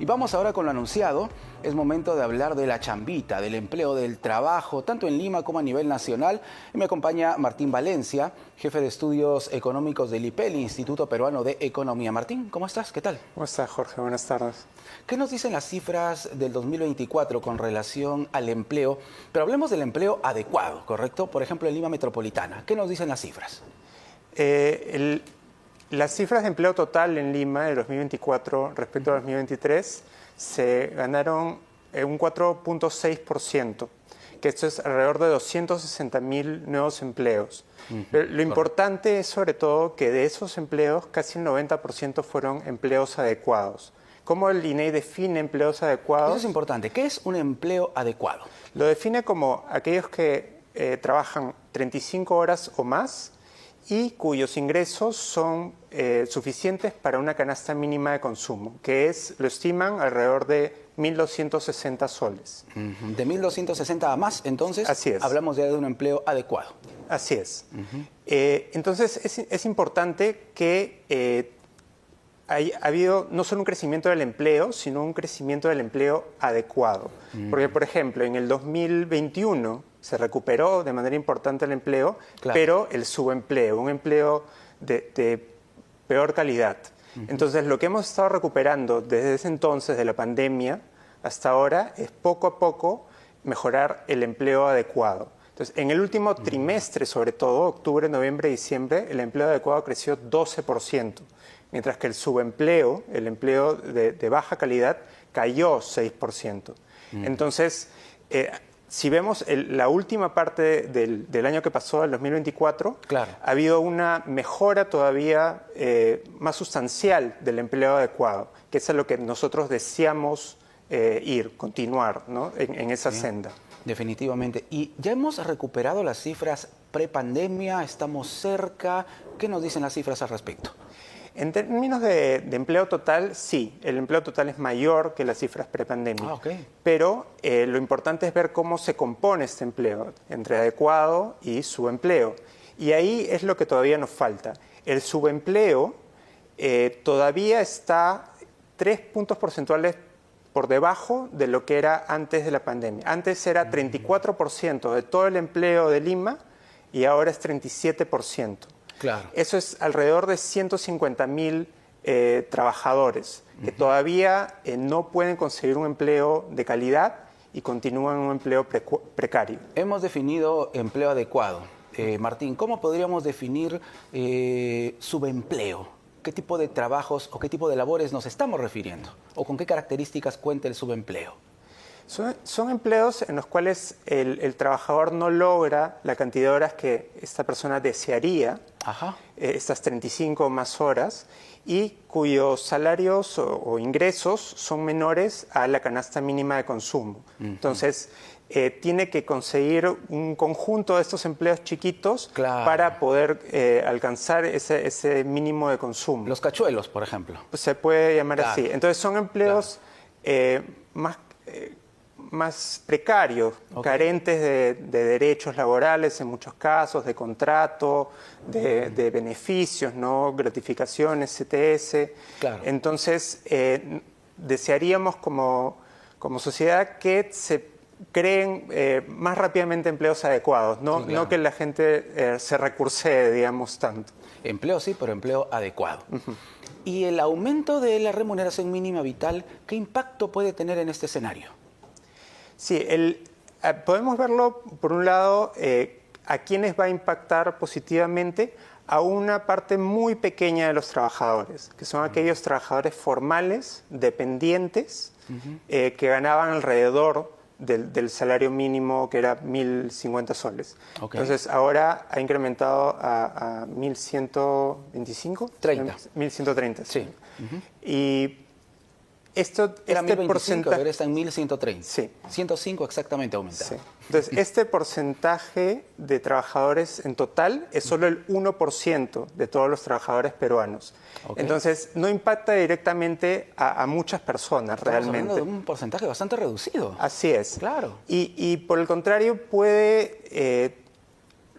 Y vamos ahora con lo anunciado. Es momento de hablar de la chambita, del empleo, del trabajo, tanto en Lima como a nivel nacional. Y me acompaña Martín Valencia, jefe de estudios económicos del IPEL, Instituto Peruano de Economía. Martín, ¿cómo estás? ¿Qué tal? ¿Cómo estás, Jorge? Buenas tardes. ¿Qué nos dicen las cifras del 2024 con relación al empleo? Pero hablemos del empleo adecuado, ¿correcto? Por ejemplo, en Lima Metropolitana. ¿Qué nos dicen las cifras? Las cifras de empleo total en Lima de 2024 respecto a 2023 se ganaron un 4.6%, que esto es alrededor de 260.000 nuevos empleos. Lo importante es sobre todo que de esos empleos casi el 90% fueron empleos adecuados. ¿Cómo el INEI define empleos adecuados? Eso es importante. ¿Qué es un empleo adecuado? Lo define como aquellos que trabajan 35 horas o más y cuyos ingresos son suficientes para una canasta mínima de consumo, que es, lo estiman, alrededor de 1.260 soles. De 1.260 a más, entonces, así es. Hablamos ya de un empleo adecuado. Así es. Entonces, es importante que ha habido no solo un crecimiento del empleo, sino un crecimiento del empleo adecuado. Porque, por ejemplo, en el 2021 se recuperó de manera importante el empleo, claro, pero el subempleo, un empleo de peor calidad. Entonces, lo que hemos estado recuperando desde ese entonces, de la pandemia hasta ahora, es poco a poco mejorar el empleo adecuado. Entonces, en el último trimestre, sobre todo, octubre, noviembre, diciembre, el empleo adecuado creció 12%, mientras que el subempleo, el empleo de baja calidad, cayó 6%. Entonces, si vemos la última parte del año que pasó, el 2024, claro, ha habido una mejora todavía más sustancial del empleo adecuado, que es a lo que nosotros deseamos continuar, ¿no?, en esa senda. Definitivamente. ¿Y ya hemos recuperado las cifras prepandemia? ¿Estamos cerca? ¿Qué nos dicen las cifras al respecto? En términos de empleo total, sí, el empleo total es mayor que las cifras prepandemia. Pero lo importante es ver cómo se compone este empleo, entre adecuado y subempleo. Y ahí es lo que todavía nos falta. El subempleo todavía está 3 puntos porcentuales por debajo de lo que era antes de la pandemia. Antes era 34% de todo el empleo de Lima y ahora es 37%. Claro. Eso es alrededor de 150.000 trabajadores que todavía no pueden conseguir un empleo de calidad y continúan en un empleo precario. Hemos definido empleo adecuado. Martín, ¿cómo podríamos definir subempleo? ¿Qué tipo de trabajos o qué tipo de labores nos estamos refiriendo? ¿O con qué características cuenta el subempleo? Son empleos en los cuales el trabajador no logra la cantidad de horas que esta persona desearía, estas 35 o más horas, y cuyos salarios o ingresos son menores a la canasta mínima de consumo. Entonces, tiene que conseguir un conjunto de estos empleos chiquitos, claro, para poder alcanzar ese mínimo de consumo. Los cachuelos, por ejemplo. Se puede llamar, claro, así. Entonces, son empleos más precarios, carentes de derechos laborales en muchos casos, de contrato, de beneficios, ¿no?, gratificaciones, CTS. Claro. Entonces, desearíamos como sociedad que se creen más rápidamente empleos adecuados, ¿no? Sí, claro, no que la gente se recursee, digamos, tanto. Empleo sí, pero empleo adecuado. ¿Y el aumento de la remuneración mínima vital, qué impacto puede tener en este escenario? Sí, podemos verlo, por un lado, a quienes va a impactar positivamente, a una parte muy pequeña de los trabajadores, que son aquellos trabajadores formales, dependientes, que ganaban alrededor del salario mínimo, que era 1.050 soles. Entonces, ahora ha incrementado a 1.125. 1.130. Sí. Y esto, era 1.025, porcentaje, ahora está en 1.130. Sí. 105 exactamente aumentado. Sí. Entonces, este porcentaje de trabajadores en total es solo el 1% de todos los trabajadores peruanos. Entonces, no impacta directamente a muchas personas. Estamos realmente. Hablando de un porcentaje bastante reducido. Así es. Claro. Y por el contrario, puede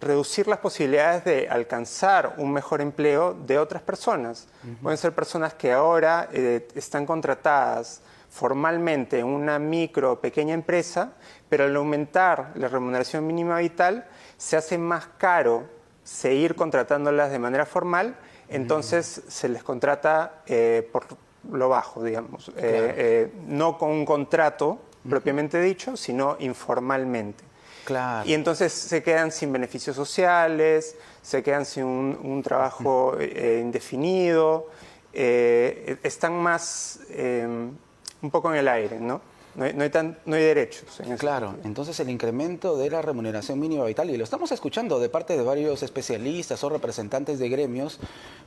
reducir las posibilidades de alcanzar un mejor empleo de otras personas. Pueden ser personas que ahora están contratadas formalmente en una micro o pequeña empresa, pero al aumentar la remuneración mínima vital se hace más caro seguir contratándolas de manera formal, entonces se les contrata por lo bajo, digamos, claro. No con un contrato propiamente dicho, sino informalmente. Claro. Y entonces se quedan sin beneficios sociales, se quedan sin un trabajo indefinido, están más un poco en el aire, ¿no? No hay derechos. Claro, sentido. entonces el incremento de la remuneración mínima vital, y lo estamos escuchando de parte de varios especialistas o representantes de gremios,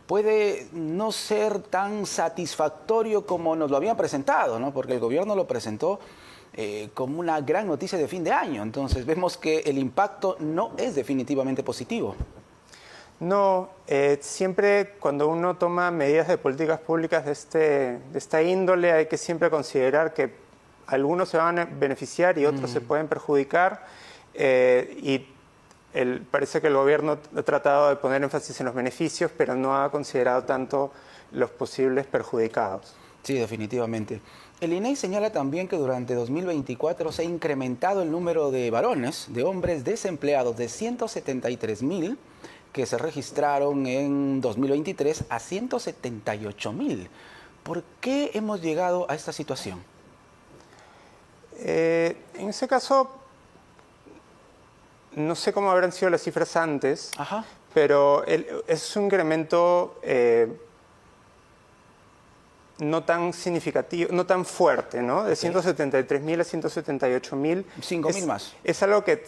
puede no ser tan satisfactorio como nos lo habían presentado, ¿no? Porque el gobierno lo presentó como una gran noticia de fin de año. Entonces vemos que el impacto no es definitivamente positivo. No, siempre cuando uno toma medidas de políticas públicas de esta índole hay que siempre considerar que algunos se van a beneficiar y otros se pueden perjudicar parece que el gobierno ha tratado de poner énfasis en los beneficios, pero no ha considerado tanto los posibles perjudicados. Sí, definitivamente. El INEI señala también que durante 2024 se ha incrementado el número de varones, de hombres desempleados de 173.000 que se registraron en 2023 a 178.000. ¿Por qué hemos llegado a esta situación? En ese caso, no sé cómo habrán sido las cifras antes, Ajá. pero es un incremento no tan significativo, no tan fuerte, ¿no? De 173.000 a 178.000. 5.000 más. Es algo que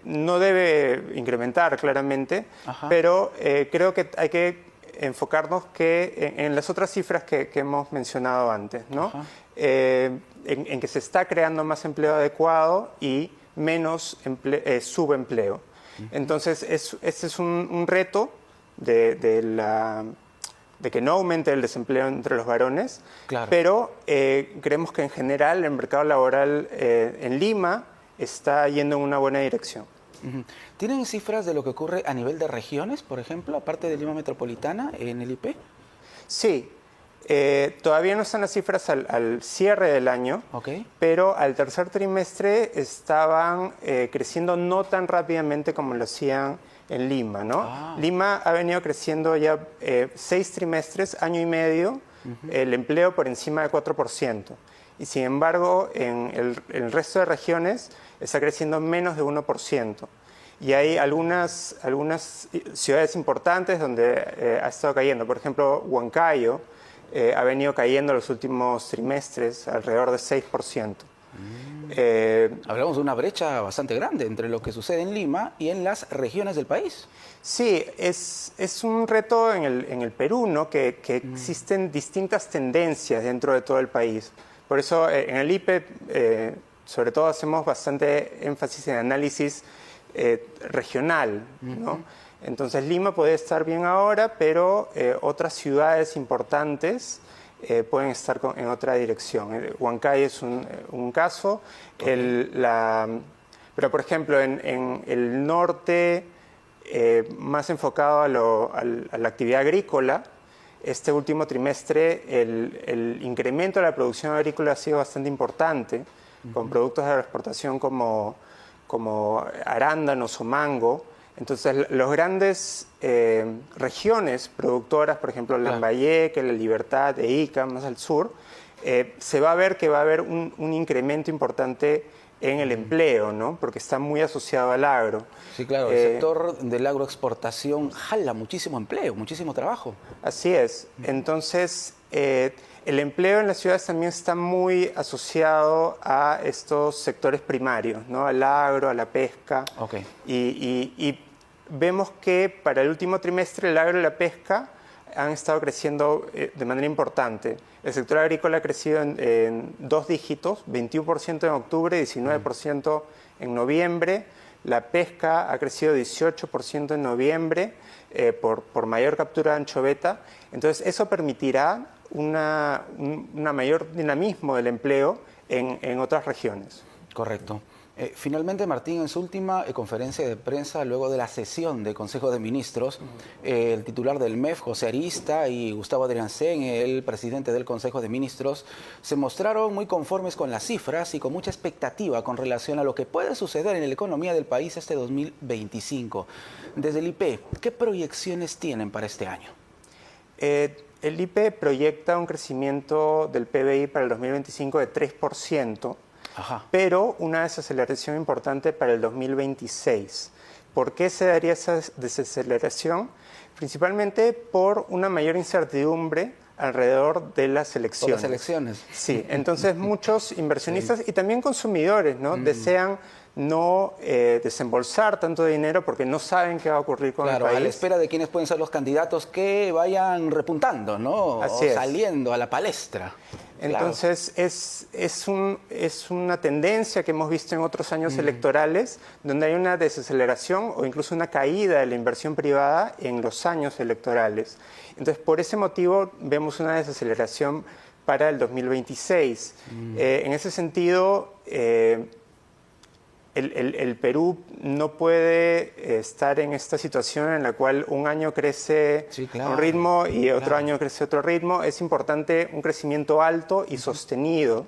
no debe incrementar claramente, Ajá. pero creo que hay que enfocarnos en las otras cifras que hemos mencionado antes, ¿no? En que se está creando más empleo adecuado y menos subempleo. Entonces, ese es un reto de que no aumente el desempleo entre los varones, claro. Pero creemos que en general el mercado laboral en Lima está yendo en una buena dirección. ¿Tienen cifras de lo que ocurre a nivel de regiones, por ejemplo, aparte de Lima Metropolitana, en el IP? Sí, todavía no están las cifras al cierre del año, pero al tercer trimestre estaban creciendo no tan rápidamente como lo hacían en Lima, ¿no? Lima ha venido creciendo ya 6 trimestres, año y medio, el empleo por encima del 4%. Y sin embargo, en el resto de regiones está creciendo menos de 1%. Y hay algunas ciudades importantes donde ha estado cayendo. Por ejemplo, Huancayo ha venido cayendo los últimos trimestres alrededor de 6%. Hablamos de una brecha bastante grande entre lo que sucede en Lima y en las regiones del país. Sí, es un reto en el Perú, ¿no? Que existen distintas tendencias dentro de todo el país. Por eso en el IPE, sobre todo, hacemos bastante énfasis en análisis regional, ¿no? Entonces Lima puede estar bien ahora, pero otras ciudades importantes pueden estar en otra dirección. Huancayo es un caso, pero por ejemplo en el norte, más enfocado a la actividad agrícola, este último trimestre el incremento de la producción agrícola ha sido bastante importante, con productos de exportación como arándanos o mango. Entonces, las grandes regiones productoras, por ejemplo, Lambayeque, La Libertad e Ica, más al sur, se va a ver que va a haber un incremento importante en el empleo, ¿no? Porque está muy asociado al agro. Sí, claro, el sector de la agroexportación jala muchísimo empleo, muchísimo trabajo. Así es. Entonces, el empleo en las ciudades también está muy asociado a estos sectores primarios, ¿no? Al agro, a la pesca. Y vemos que para el último trimestre el agro y la pesca han estado creciendo de manera importante. El sector agrícola ha crecido en 2 dígitos, 21% en octubre, 19% en noviembre. La pesca ha crecido 18% en noviembre por mayor captura de anchoveta. Entonces, eso permitirá una mayor dinamismo del empleo en otras regiones. Correcto. Finalmente, Martín, en su última conferencia de prensa, luego de la sesión del Consejo de Ministros, el titular del MEF, José Arista, y Gustavo Adriancén, el presidente del Consejo de Ministros, se mostraron muy conformes con las cifras y con mucha expectativa con relación a lo que puede suceder en la economía del país este 2025. Desde el IP, ¿qué proyecciones tienen para este año? El IPE proyecta un crecimiento del PBI para el 2025 de 3%. Ajá. Pero una desaceleración importante para el 2026. ¿Por qué se daría esa desaceleración? Principalmente por una mayor incertidumbre alrededor de las elecciones. Por las elecciones. Sí, entonces muchos inversionistas y también consumidores, ¿no? Desean no desembolsar tanto dinero porque no saben qué va a ocurrir con el país. A la espera de quiénes pueden ser los candidatos que vayan repuntando, ¿no? Así es. Saliendo a la palestra. Entonces, es una tendencia que hemos visto en otros años electorales, donde hay una desaceleración o incluso una caída de la inversión privada en los años electorales. Entonces, por ese motivo, vemos una desaceleración para el 2026. En ese sentido, el Perú no puede estar en esta situación en la cual un año crece a un ritmo y otro año crece a otro ritmo. Es importante un crecimiento alto y sostenido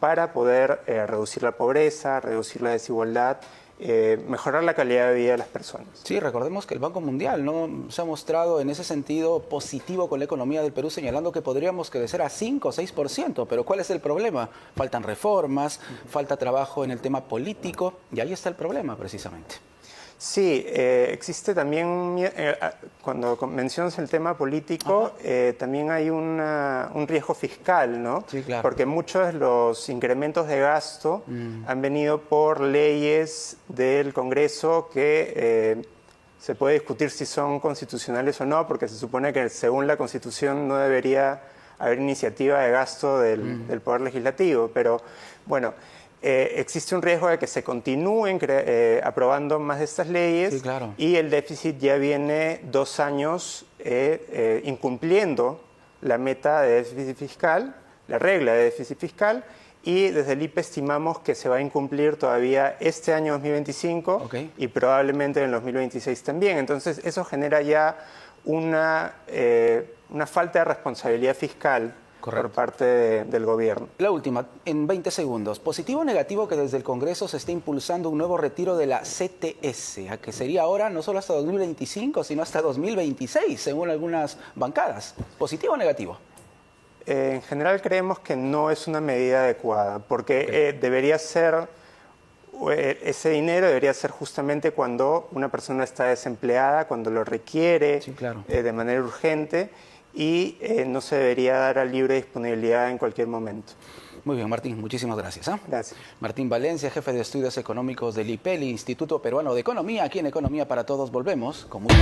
para poder reducir la pobreza, reducir la desigualdad, mejorar la calidad de vida de las personas. Sí, recordemos que el Banco Mundial no se ha mostrado en ese sentido positivo con la economía del Perú, señalando que podríamos crecer a 5 o 6%, pero ¿cuál es el problema? Faltan reformas, falta trabajo en el tema político, y ahí está el problema precisamente. Sí, existe también, cuando mencionas el tema político, también hay un riesgo fiscal, ¿no? Sí, claro. Porque muchos de los incrementos de gasto han venido por leyes del Congreso que se puede discutir si son constitucionales o no, porque se supone que según la Constitución no debería haber iniciativa de gasto del Poder Legislativo, pero bueno... existe un riesgo de que se continúen aprobando más de estas leyes, sí, claro. Y el déficit ya viene 2 años incumpliendo la meta de déficit fiscal, la regla de déficit fiscal, y desde el IPE estimamos que se va a incumplir todavía este año 2025 y probablemente en el 2026 también. Entonces eso genera ya una falta de responsabilidad fiscal. Correcto. Por parte del gobierno. La última, en 20 segundos. ¿Positivo o negativo que desde el Congreso se esté impulsando un nuevo retiro de la CTS, a que sería ahora no solo hasta 2025, sino hasta 2026, según algunas bancadas? ¿Positivo o negativo? En general creemos que no es una medida adecuada, porque debería ser, ese dinero debería ser justamente cuando una persona está desempleada, cuando lo requiere, sí, claro, de manera urgente, y no se debería dar a libre disponibilidad en cualquier momento. Muy bien, Martín, muchísimas gracias. Gracias. Martín Valencia, jefe de estudios económicos del IPEL, Instituto Peruano de Economía. Aquí en Economía para Todos volvemos con mucho...